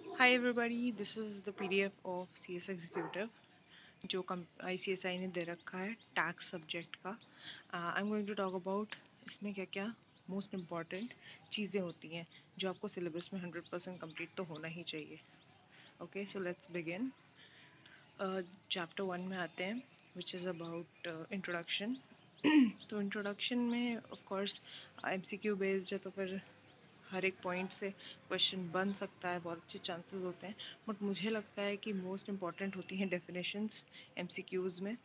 Hi everybody, this is the PDF of CS Executive जो ICSI ने दे रखा है टैक्स सब्जेक्ट का। I am going to talk about इसमें क्या क्या मोस्ट इम्पॉर्टेंट चीज़ें होती हैं जो आपको सिलेबस में 100% कंप्लीट तो होना ही चाहिए। Okay, so let's begin. Chapter 1 में आते हैं विच इज़ अबाउट इंट्रोडक्शन। तो इंट्रोडक्शन में ऑफ कोर्स MCQ बेस्ड है, तो फिर हर एक पॉइंट से क्वेश्चन बन सकता है, बहुत अच्छे चांसेस होते हैं। बट मुझे लगता है कि मोस्ट इम्पॉर्टेंट होती हैं डेफिनेशंस MCQs में।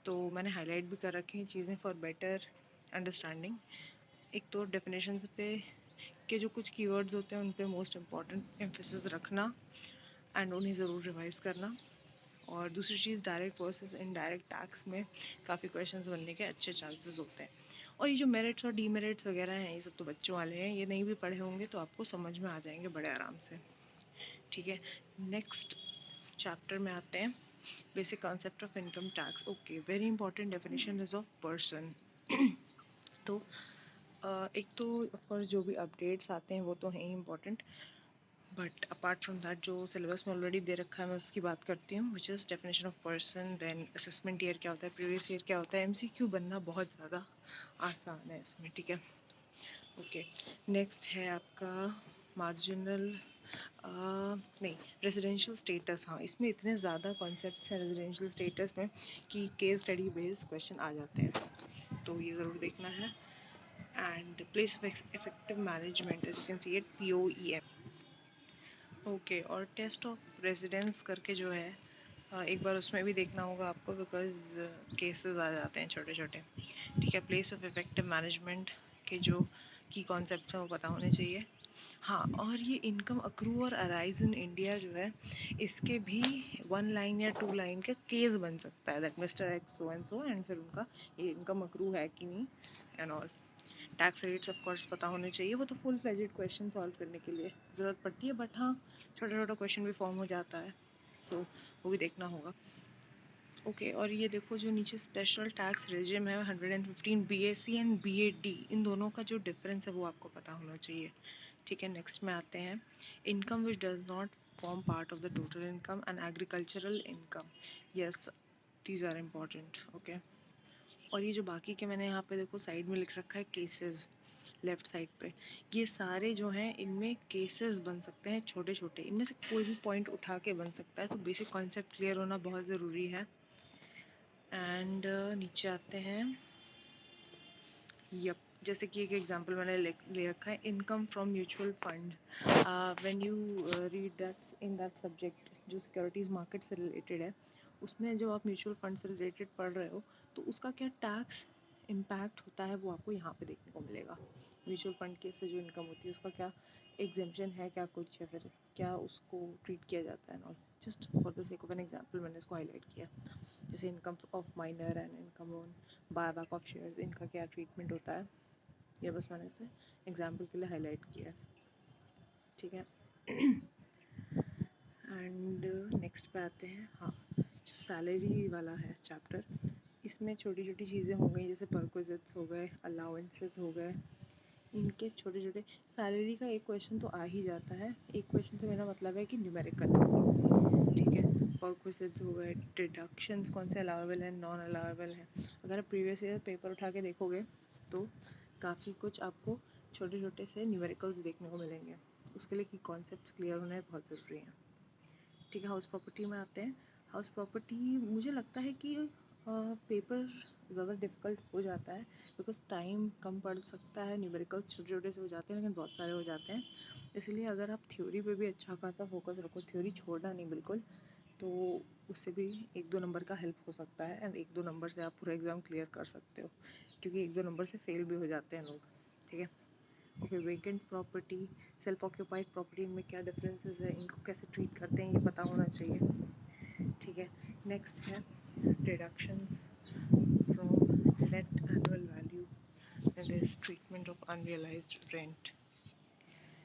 तो मैंने हाईलाइट भी कर रखी हैं चीज़ें फॉर बेटर अंडरस्टैंडिंग। एक तो डेफिनेशंस पे के जो कुछ कीवर्ड्स होते हैं उन पे मोस्ट इम्पॉर्टेंट एम्फेसिस रखना एंड उन्हें ज़रूर रिवाइज करना। और दूसरी चीज़, डायरेक्ट वर्सेस इनडायरेक्ट टैक्स में काफ़ी क्वेश्चंस बनने के अच्छे चांसेस होते हैं। और ये जो मेरिट्स और डीमेरिट्स वगैरह हैं, ये सब तो बच्चों वाले हैं, ये नहीं भी पढ़े होंगे तो आपको समझ में आ जाएंगे बड़े आराम से। ठीक है, नेक्स्ट चैप्टर में आते हैं, basic concept of income tax. Okay, very important definition is of person. तो एक तो ऑफकोर्स जो भी अपडेट्स आते हैं वो तो हैं ही important, but apart from that जो सिलेबस में ऑलरेडी दे रखा है मैं उसकी बात करती हूँ, which is definition of person, then assessment year क्या होता है, प्रीवियस ईयर क्या होता है। MCQ बनना बहुत ज़्यादा आसान है इसमें। ठीक है, ओके। नेक्स्ट है आपका मार्जिनल नहीं, रेजिडेंशियल स्टेटस। हाँ, इसमें इतने ज़्यादा कॉन्सेप्ट्स हैं रेजिडेंशियल स्टेटस में कि केस स्टडी बेस्ड क्वेश्चन आ जाते हैं, तो ये ज़रूर देखना है। And place of effective management, as you can see it, POEM। Okay, और टेस्ट ऑफ रेजिडेंस करके जो है, एक बार उसमें भी देखना होगा आपको, बिकॉज केसेस आ जाते हैं छोटे छोटे। ठीक है, प्लेस ऑफ इफेक्टिव मैनेजमेंट के जो की कॉन्सेप्ट हैं वो पता होने चाहिए। हाँ, और ये इनकम अक्रू और अराइज इन इंडिया जो है, इसके भी 1 लाइन या 2 लाइन का केस बन सकता है, that mister x so and so, and फिर उनका ये इनकम अक्रू है कि नहीं and all. Tax rates of course पता होने चाहिए, वो तो फुल फ्लेजेड क्वेश्चन सॉल्व करने के लिए ज़रूरत पड़ती है, बट हाँ, छोटा छोटा क्वेश्चन भी फॉर्म हो जाता है, सो वो भी देखना होगा। ओके, और ये देखो जो नीचे स्पेशल टैक्स रेजिम है 115 BAC एंड BAD, इन दोनों का जो डिफरेंस है वो आपको पता होना चाहिए। ठीक है, नेक्स्ट में आते हैं, income which does not form part of the total income and agricultural income. Yes, these are important. Okay, और ये जो बाकी के मैंने यहाँ पे देखो साइड में लिख रखा है केसेस, लेफ्ट साइड पे, ये सारे जो हैं इनमें केसेस बन सकते हैं छोटे छोटे, इनमें से कोई भी पॉइंट उठा के बन सकता है, तो बेसिक कॉन्सेप्ट क्लियर होना बहुत ज़रूरी है। एंड नीचे आते हैं, यप, जैसे कि एक एग्जांपल मैंने ले रखा है, income from mutual fund. When you read that in that subject जो सिक्योरिटीज़ मार्केट से रिलेटेड है, उसमें जो आप म्यूचुअल फंड से रिलेटेड पढ़ रहे हो, तो उसका क्या टैक्स इम्पैक्ट होता है वो आपको यहाँ पे देखने को मिलेगा। म्यूचुअल फंड के से जो इनकम होती है उसका क्या एग्जेम्पशन है, क्या कुछ है, फिर क्या उसको ट्रीट किया जाता है। Just for the sake of an example मैंने इसको हाईलाइट किया। जैसे income of minor and income on buyback of shares, इनका क्या ट्रीटमेंट होता है, ये बस मैंने इसे एग्जाम्पल के लिए हाईलाइट किया है। ठीक है, एंड नेक्स्ट पे आते हैं, हाँ, जो सैलरी वाला है चैप्टर, इसमें छोटी छोटी चीज़ें हो गई, जैसे परक्विजिट्स हो गए, अलाउंसेस हो गए, इनके छोटे छोटे। सैलरी का एक क्वेश्चन तो आ ही जाता है, एक क्वेश्चन से मेरा मतलब है कि न्यूमेरिकल। ठीक है, परक्विजिट्स हो गए, डिडक्शंस कौन से अलाउेबल हैं, नॉन अलाउेबल हैं। अगर आप प्रीवियस ईयर पेपर उठा के देखोगे तो काफ़ी कुछ आपको छोटे छोटे से न्यूमेरिकल्स देखने को मिलेंगे, उसके लिए की कॉन्सेप्ट्स क्लियर होना बहुत ज़रूरी है। ठीक है, हाउस प्रॉपर्टी में आते हैं। हाउस प्रॉपर्टी मुझे लगता है कि पेपर ज़्यादा डिफ़िकल्ट हो जाता है, बिकॉज टाइम कम पड़ सकता है, न्यूमेरिकल्स छोटे छोटे से हो जाते हैं लेकिन बहुत सारे हो जाते हैं। इसलिए अगर आप थ्योरी पे भी अच्छा खासा फोकस रखो, थ्योरी छोड़ना नहीं बिल्कुल, तो उससे भी 1-2 नंबर का हेल्प हो सकता है, एंड 1-2 नंबर से आप पूरा एग्ज़ाम क्लियर कर सकते हो, क्योंकि 1-2 नंबर से फेल भी हो जाते हैं लोग। ठीक है, okay. Vacant property, self occupied property, इनमें क्या डिफरेंसेस है, इनको कैसे ट्रीट करते हैं, ये पता होना चाहिए। ठीक है, नेक्स्ट है deductions from net annual value and this treatment of unrealised rent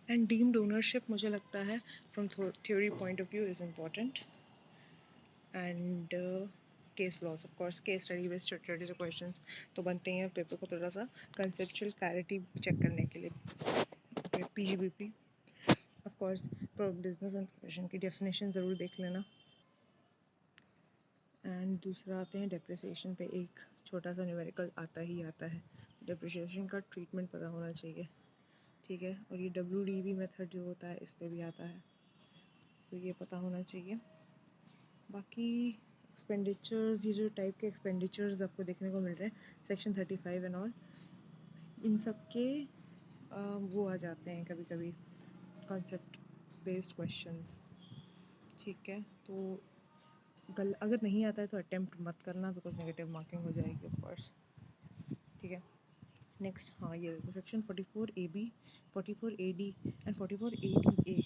and deemed ownership. मुझे लगता है from theory point of view is important, and case laws, of course case study based छोटे छोटे से क्वेश्चंस तो बनते हैं पेपर को थोड़ा सा कंसेप्चुअल क्लैरिटी चेक करने के लिए। PGBP, of course business and profession की डेफिनेशन ज़रूर देख लेना। एंड दूसरा आते हैं डेप्रिसिएशन पे। एक छोटा सा न्यूमेरिकल आता ही आता है, डेप्रिसिएशन का ट्रीटमेंट पता होना चाहिए, ठीक है। और ये WDV मेथड जो होता है इस पे भी आता है, तो ये पता होना चाहिए। बाकी एक्सपेंडिचर्स, ये जो टाइप के एक्सपेंडिचर्स आपको देखने को मिल रहे हैं सेक्शन 35 एंड ऑल, इन सब के वो आ जाते हैं कभी कभी कॉन्सेप्ट बेस्ड क्वेश्चंस, ठीक है। तो अगर नहीं आता है तो अटेम्प्ट मत करना, बिकॉज नेगेटिव मार्किंग हो जाएगी ऑफ कोर्स, ठीक है। नेक्स्ट, हाँ ये देखो section 44AB, 44AD and 44ADA,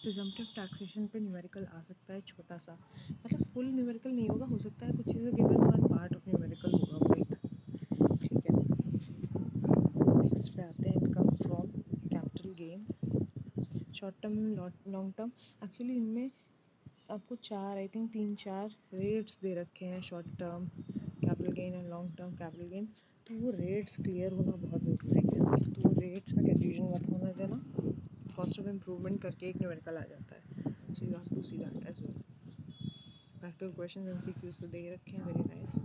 presumptive taxation पे न्यूमेरिकल आ सकता है छोटा सा, मतलब फुल न्यूमेरिकल नहीं होगा, हो सकता है कुछ चीज़ें given one part of numerical होगा वो एक, ठीक है। नेक्स्ट पे आते हैं income from capital gains, short term long term. Actually इनमें आपको चार, आई थिंक 3-4 रेट्स दे रखे हैं, short term capital gain and long term capital gain, तो वो रेट्स क्लियर होना बहुत ज़रूरी है। तो वो रेट्स में कन्फ्यूजन मत होने देना, कॉस्ट ऑफ इम्प्रूवमेंट करके एक न्यूमेरिकल आ जाता है, so you have to see that as well. Practical question MCQs तो दे रखे हैं, very nice.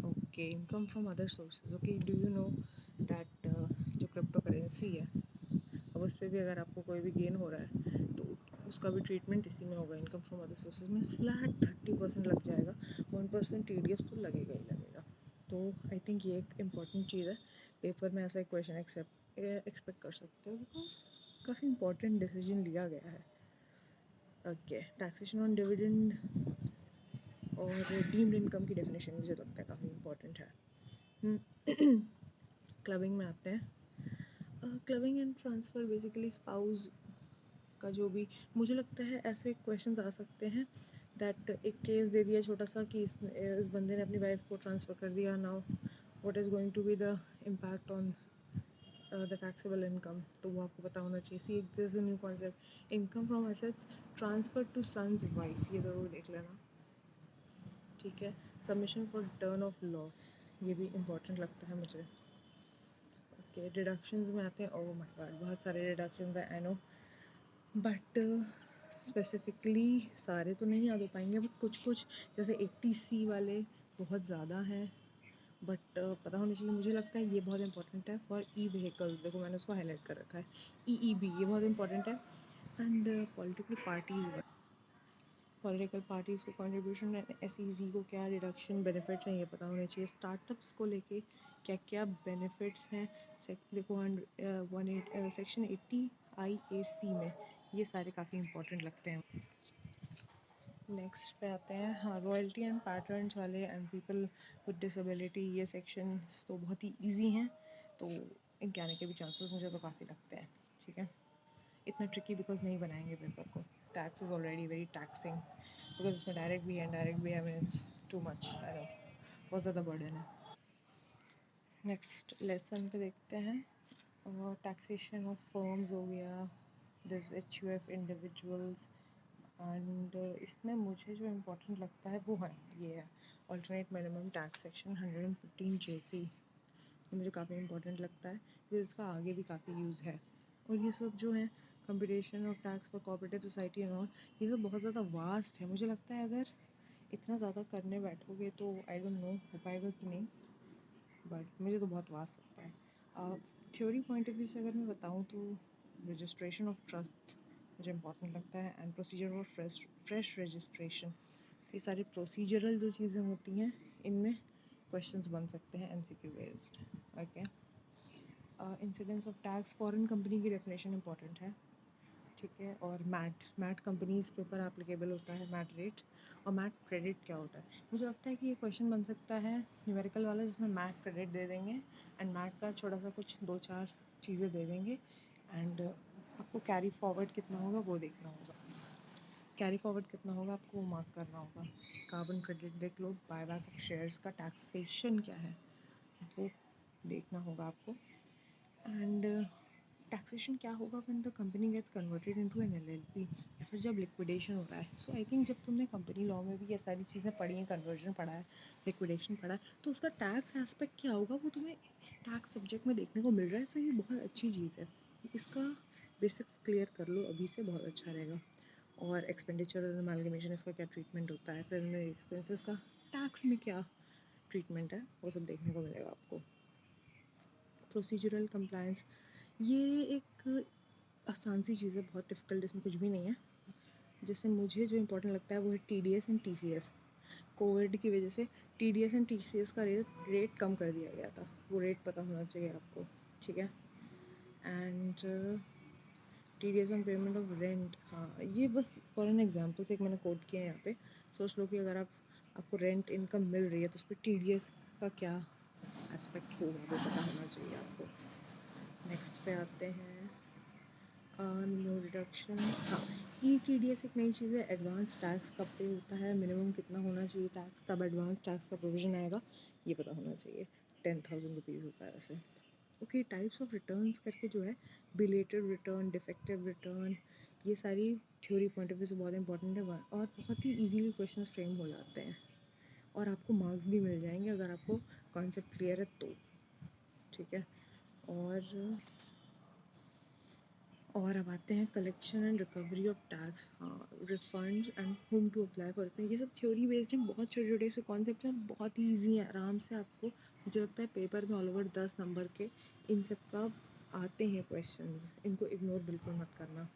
Okay, income from other sources. Okay, do you know that जो क्रिप्टो करेंसी है, अब उस पर भी अगर आपको कोई भी गेन हो रहा है तो उसका भी ट्रीटमेंट इसी में होगा। इनकम फ्रॉम अदर सोर्सेज में फ्लैट 30% लग जाएगा, 1% TDS तो लगेगा ही लगेगा। तो आई थिंक ये एक इम्पॉर्टेंट चीज़ है, पेपर में ऐसा एक क्वेश्चन एक्सपेक्ट कर सकते हो, बिकॉज काफ़ी इंपॉर्टेंट डिसीजन लिया गया है। ओके, टैक्सेशन ऑन डिविडेंड और डीम्ड इनकम की डेफिनेशन मुझे लगता है काफ़ी इंपॉर्टेंट है। क्लबिंग में आते हैं। Clubbing and transfer basically spouse का जो भी, मुझे लगता है ऐसे क्वेश्चंस आ सकते हैं दैट एक केस दे दिया छोटा सा कि इस बंदे ने अपनी वाइफ को ट्रांसफ़र कर दिया, now what is going to be the impact on the taxable income, तो वो आपको पता होना चाहिए। See this is a new concept, income from assets transfer to sons wife, ये ज़रूर देख लेना, ठीक है। Submission for return of loss, ये भी इम्पोर्टेंट लगता है मुझे। ओके, डिडक्शंस में आते हैं। ओह माय गॉड, बहुत सारे डिडक्शंस हैं, आई नो, बट स्पेसिफिकली सारे तो नहीं याद हो पाएंगे, बट कुछ कुछ जैसे 80C वाले बहुत ज़्यादा हैं, बट पता होना चाहिए। मुझे लगता है ये बहुत इंपॉर्टेंट है फॉर E-व्हीकल्स, देखो मैंने उसको हाईलाइट कर रखा है, EEB, ये बहुत इंपॉर्टेंट है। एंड पॉलिटिकल पार्टीज़ को कंट्रीब्यूशन एंड SEZ को क्या रिडक्शन बेनिफिट्स हैं ये पता होने चाहिए। स्टार्टअप्स को लेके क्या क्या बेनिफिट्स हैं, देखो सेक्शन 80 IAC में ये सारे काफ़ी इंपॉर्टेंट लगते हैं। नेक्स्ट पे आते हैं, हाँ, रॉयल्टी एंड पैटर्न्स वाले एंड पीपल विद डिसेबिलिटी, ये सेक्शंस तो बहुत ही इजी हैं, तो इनके आने के भी चांसेस मुझे तो काफ़ी लगते हैं, ठीक है। इतना ट्रिकी बिकॉज नहीं बनाएंगे पेपर को, tax is already very taxing, because उसमें डायरेक्ट भी है इनडायरेक्ट भी है, mean it's too much, I know, बहुत ज़्यादा बर्डन है। नेक्स्ट लेसन पे देखते हैं, और टैक्सेशन ऑफ फर्म्स हो गया, दिस HUF इंडिविजुअल्स, एंड इसमें मुझे जो इम्पोर्टेंट लगता है वो है ये है alternate minimum tax section 115 JC, ये मुझे काफ़ी इंपॉर्टेंट लगता है क्योंकि इसका आगे भी काफ़ी यूज़ है। और ये सब जो है computation of tax for cooperative society and all, ये सब बहुत ज़्यादा वास्ट है। मुझे लगता है अगर इतना ज़्यादा करने बैठोगे तो आई डोंट नो हो पाएगा कि नहीं, बट मुझे तो बहुत वास्ट लगता है। थ्योरी पॉइंट ऑफ व्यू से अगर मैं बताऊँ तो रजिस्ट्रेशन ऑफ ट्रस्ट मुझे इम्पोर्टेंट लगता है, and procedure of fresh registration, ये सारी प्रोसीजरल जो चीज़ें होती हैं इनमें क्वेश्चंस बन सकते हैं MCQ based. Okay, incidence of tax, foreign company की डेफिनेशन इंपॉर्टेंट है, ठीक है। और मैट कंपनीज़ के ऊपर एप्लीकेबल होता है मैट रेट, और मैट क्रेडिट क्या होता है। मुझे लगता है कि ये क्वेश्चन बन सकता है न्यूमेरिकल वाला जिसमें मैट क्रेडिट दे देंगे एंड मैट का छोटा सा कुछ 2-4 चीज़ें दे देंगे, एंड आपको कैरी फॉरवर्ड कितना होगा वो देखना होगा, कैरी फॉरवर्ड कितना होगा आपको वो मार्क करना होगा। कार्बन क्रेडिट देख लो, बायबैक ऑफ शेयर्स का टैक्सेशन क्या है वो देखना होगा आपको, एंड टैक्सेशन क्या होगा when the company gets converted into an LLP, या फिर जब लिक्विडेशन हो रहा है। सो आई थिंक जब तुमने कंपनी लॉ में भी ये सारी चीज़ें पढ़ी हैं, कन्वर्जन पढ़ा है, लिक्विडेशन पढ़ा है, तो उसका टैक्स एस्पेक्ट क्या होगा वो तुम्हें टैक्स सब्जेक्ट में देखने को मिल रहा है। सो ये बहुत अच्छी चीज़ है, इसका बेसिक्स क्लियर कर लो अभी से, बहुत अच्छा रहेगा। और एक्सपेंडिचर और अमालगमेशन, इसका क्या ट्रीटमेंट होता है, प्रिलिमिनरी एक्सपेंसेस का टैक्स में क्या ट्रीटमेंट है, वो सब देखने को मिलेगा आपको। प्रोसीजरल कंप्लायंस, ये एक आसान सी चीज़ है, बहुत डिफ़िकल्ट इसमें कुछ भी नहीं है। जिससे मुझे जो इम्पोर्टेंट लगता है वो है TDS एंड TCS। कोविड की वजह से TDS एंड TCS का रेट कम कर दिया गया था, वो रेट पता होना चाहिए आपको, ठीक है। And TDS on payment of rent, हाँ ये बस फॉर एन एग्जाम्पल से एक मैंने कोट किया है यहाँ पे। सोच लो कि अगर आपको रेंट इनकम मिल रही है तो उस पर TDS का क्या एस्पेक्ट होगा, वो पता होना चाहिए आपको। नेक्स्ट पे आते हैं न्यू डिडक्शन, हाँ ETDS एक नई चीज़ है। एडवांस टैक्स कब पे होता है, मिनिमम कितना होना चाहिए टैक्स, तब एडवांस टैक्स का प्रोविजन आएगा, ये पता होना चाहिए। 10,000 रुपीज़ होता है वैसे। ओके, टाइप्स ऑफ रिटर्न्स करके जो है, बिलेटेड रिटर्न, डिफेक्टिव रिटर्न, ये सारी थ्योरी पॉइंट ऑफ व्यू से बहुत इंपॉर्टेंट है और बहुत ही इजीली क्वेश्चन फ्रेम हो जाते हैं और आपको मार्क्स भी मिल जाएंगे अगर आपको कॉन्सेप्ट क्लियर है तो, ठीक है। और अब आते हैं collection and recovery of tax, हाँ refunds and how to apply for it. ये सब थ्योरी बेस्ड हैं, बहुत छोटे छोटे से कॉन्सेप्ट हैं, बहुत ही ईजी हैं, आराम से आपको, मुझे लगता है पेपर में ऑल ओवर 10 नंबर के इन सब का आते हैं क्वेश्चंस, इनको इग्नोर बिल्कुल मत करना।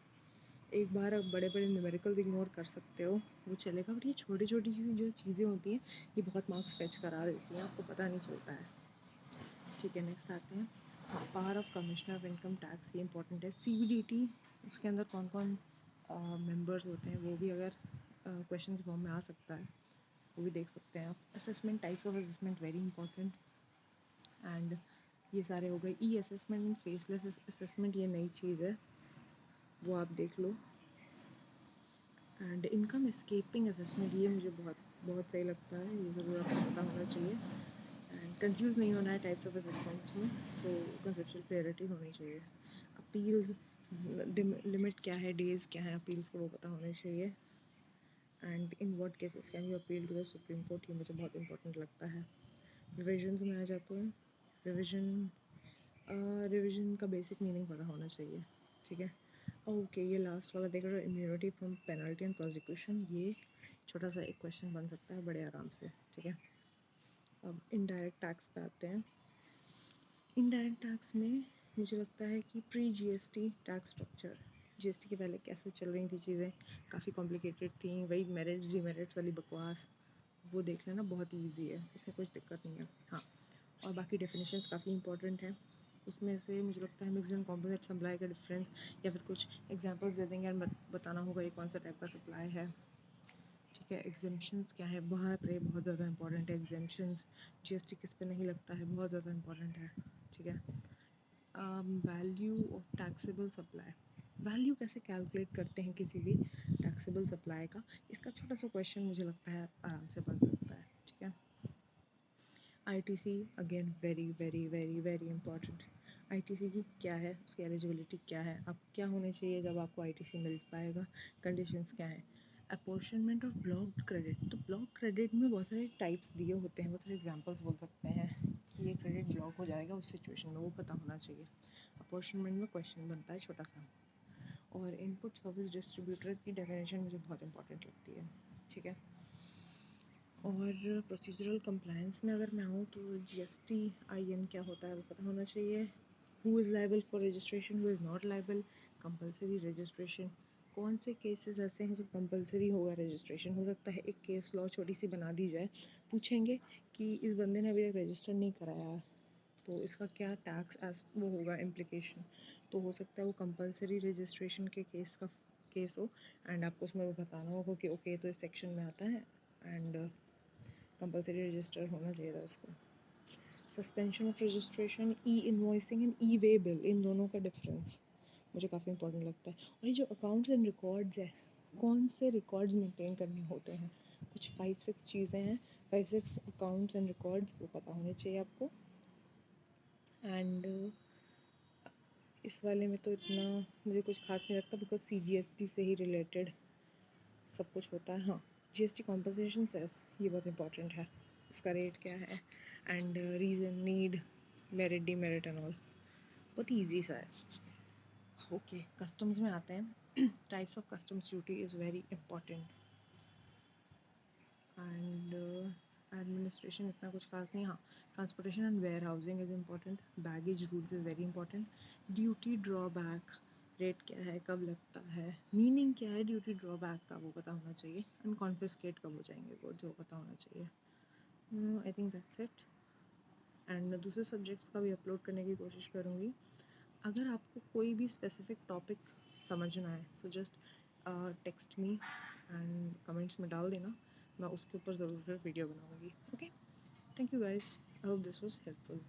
एक बार आप बड़े बड़े न्यूमेरिकल्स इग्नोर कर सकते हो, वो चलेगा, बट ये छोटी छोटी चीज़ें होती हैं, ये बहुत मार्क्स फेच करा देती हैं, आपको पता नहीं चलता है, ठीक है। नेक्स्ट आते हैं, हाँ power of commissioner of income tax, ये इंपॉर्टेंट है। CBDT, उसके अंदर कौन कौन मेंबर्स होते हैं, वो भी अगर क्वेश्चन के फॉर्म में आ सकता है, वो भी देख सकते हैं आप। Assessment, types of assessment very important. And ये सारे हो गए। E assessment and faceless assessment, ये नई चीज़ है, वो आप देख लो। एंड इनकम एस्केपिंग असेसमेंट, ये मुझे बहुत बहुत सही लगता है, ये ज़रूर आपको पता होना चाहिए। एंड कंफ्यूज नहीं होना है टाइप्स ऑफ असेसमेंट में, सो कंसेप्चुअल क्लियरिटी होनी चाहिए। अपील्स, लिमिट क्या है, डेज क्या है अपील्स के, वो पता होने चाहिए। And in what cases can you appeal to the Supreme Court, ये मुझे बहुत इंपॉर्टेंट लगता है। रिविजन्स में आ जाते हैं। रिविजन का बेसिक मीनिंग पता होना चाहिए, ठीक है। ओके, ये लास्ट वाला देख रहे हो, immunity from penalty and prosecution, ये छोटा सा एक क्वेश्चन बन सकता है बड़े आराम से, ठीक है। अब इनडायरेक्ट टैक्स पे आते हैं। इनडायरेक्ट टैक्स में मुझे लगता है कि pre GST tax structure, GST के पहले कैसे चल रही थी चीज़ें, काफ़ी कॉम्प्लिकेटेड थी, वही मेरिट्स डिमेरिट्स वाली बकवास, वो देख लेना, बहुत ही ईजी है, उसमें कुछ दिक्कत नहीं है। हाँ, और बाकी डेफिनेशंस काफ़ी इंपॉर्टेंट हैं, उसमें से मुझे लगता है मिक्स एंड कॉम्पोजिट सप्लाई का डिफरेंस, या फिर कुछ एग्जांपल्स दे देंगे और बताना होगा ये कौन सा टाइप का सप्लाई है, ठीक है। एग्जेम्पशंस क्या है, बहुत ज़्यादा इंपॉर्टेंट है एग्जेम्पशंस, GST किस पे नहीं लगता है, बहुत ज़्यादा इंपॉर्टेंट है, ठीक है। Value of taxable supply, value कैसे कैलकुलेट करते हैं किसी भी टैक्सेबल सप्लाई का, इसका छोटा सा क्वेश्चन मुझे लगता है आराम से बन सकता है, ठीक है। ITC again very very very very important. ITC की क्या है, उसकी एलिजिबिलिटी क्या है, आप क्या होने चाहिए जब आपको ITC मिल पाएगा, कंडीशंस क्या है। अपॉर्चनमेंट ऑफ ब्लॉक्ड क्रेडिट, तो ब्लॉक क्रेडिट में बहुत सारे टाइप्स दिए होते हैं, बहुत सारे एग्जांपल्स बोल सकते हैं कि ये क्रेडिट ब्लॉक हो जाएगा उस सिचुएशन में, वो पता होना चाहिए। अपॉर्चनमेंट में क्वेश्चन बनता है छोटा सा। और इनपुट सर्विस डिस्ट्रीब्यूटर की डेफिनेशन मुझे बहुत इंपॉर्टेंट लगती है, ठीक है। और प्रोसीजरल कंप्लायंस में अगर मैं आऊँ तो GSTIN क्या होता है वो पता होना चाहिए। Who is liable for registration, who is not liable, compulsory registration, कौन से केसेस ऐसे हैं जब कंपलसरी होगा रजिस्ट्रेशन, हो सकता है एक केस लॉ छोटी सी बना दी जाए, पूछेंगे कि इस बंदे ने अभी तक रजिस्टर नहीं कराया तो इसका क्या टैक्स एस वो होगा इम्प्लीकेशन, तो हो सकता है वो कंपलसरी रजिस्ट्रेशन के केस हो एंड आपको उसमें वो बताना होगा कि ओके तो इस सेक्शन में आता है एंड कंपलसरी रजिस्टर होना चाहिए था उसको। Suspension of registration, E invoicing and E way bill, इन दोनों का डिफरेंस मुझे काफ़ी इंपॉर्टेंट लगता है। और ये जो अकाउंट्स एंड रिकॉर्ड्स है, कौन से रिकॉर्ड्स मेंटेन करने होते हैं, कुछ 5-6 चीज़ें हैं, 5-6 अकाउंट्स एंड रिकॉर्ड्स, वो पता होने चाहिए आपको। एंड इस वाले में तो इतना मुझे कुछ खास नहीं लगता बिकॉज CGST से ही रिलेटेड सब कुछ होता है। हाँ, GST कॉम्पनसेशन सेस, ये बहुत इंपॉर्टेंट है, उसका रेट क्या है and reason, need, merit, demerit and all, बहुत ईजी सा है। ओके, कस्टम्स में आते हैं. Types of customs duty is very important. And administration इतना कुछ खास नहीं. हाँ, transportation and warehousing is important. Baggage rules is very important. Duty drawback, rate क्या है, कब लगता है, मीनिंग क्या है ड्यूटी ड्रॉबैक का, वो पता होना चाहिए. एंड कॉन्फिस्केट कब हो जाएंगे वो जो पता होना चाहिए. I think that's it. And दूसरे सब्जेक्ट्स का भी अपलोड करने की कोशिश करूँगी. अगर आपको कोई भी स्पेसिफिक टॉपिक समझना है, so just text me and comments में डाल देना. मैं उसके ऊपर ज़रूर फिर वीडियो बनाऊँगी. Okay, thank you guys. I hope this was helpful.